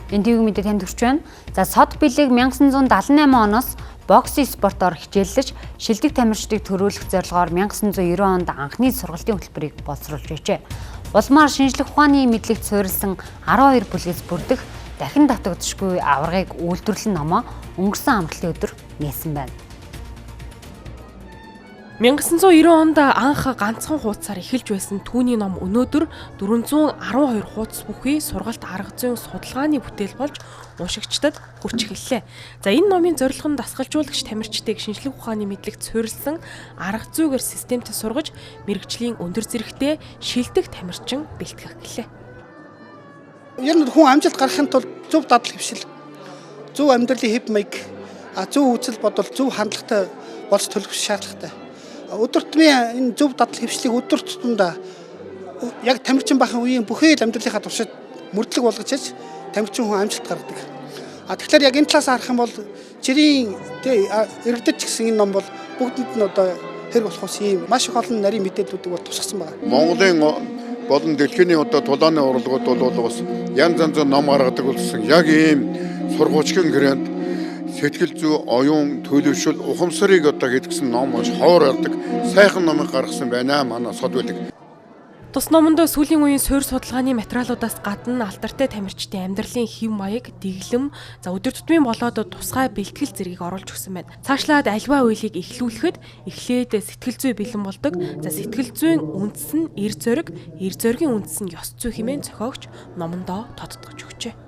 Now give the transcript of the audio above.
Энэ төвөг мэдээ танд хүрч байна. За сод бэлэг 1978 оноос бокс спортоор хичээллэж шилдэг тамирчдыг төрүүлэх зорилгоор 1990 онд анхны сургалтын хөтөлбөрийг боловсруулж байжээ. Улмаар шинжлэх ухааны мэдлэгт суурилсан 12 бүлгээс бүрдэх дахин давтагдшгүй аваргыг үйлдвэрлэн номоо өнгөрсөн амралтын өдөр нээсэн байна. 1990 онд анх ганцхан хуудасаар эхэлж байсан түүний ном өнөөдөр 412 хуудас бүхий сургалт арга зүйн судалгааны бүтээл болж уншигчдад хүрч эхэллээ. За энэ номын зорилго нь дасгалжуулагч тамирчдыг шинжлэх ухааны мэдлэгт суурилсан арга зүйгээр системтэй сургаж мэрэгжлийн өндөр зэрэгтэй шилдэг тамирчин бэлтгэх гэлээ. Ер нь хүн амжилт гаргахын тулд зөв дадал хэвшил, зөв амьдралын хэв маяг, зөв үзэл бодол, зөв хандлагатай болж төлөвлөх шаардлагатай. Өдөр тутмын энэ зөв дадал хэвшлийг өдөр тутамдаа яг тамирчин бахын үеийн бүхэл амьдралынхаа туршид мөрдлөг болгож чиж тамирчин хүн амжилт гаргадаг. Тэгэхээр яг энэ талаас харах юм бол жирийн иргэдэд ч гэсэн энэ ном бол бүгдэнд нь одоо хэрэг болох ус ийм маш их олон нарийн мэдээллүүдийг бол тусгасан байна. Монголын болон дэлхийн одоо тулааны урлагууд бол бас янз янзын ном гаргадаг болсон. Яг ийм сургуучгийн гэрээнд сэтгэл зүй, оюун, төлөвшөл, ухамсарыг одоо хийдгсэн ном маш ховор ярддаг. Сайхан номыг гаргасан байна манай сод бэлэг. Тус номонд сүүлийн үеийн суурь судалгааны материалуудаас гадна алдартай тамирчдын амьдралын хэв маяг, дэглэм, за өдөр тутмын болоод тусгай бэлтгэл зэргийг оруулж өгсөн байна. Цаашлаад альва үйлийг эхлүүлэхэд эхлээд сэтгэл зүй бэлэн болдог. За сэтгэл зүйн үндэс нь эр зориг, эр зоригийн үндэс нь ёс зүй хэмээн зохиогч номондоо тодтогч өгчээ.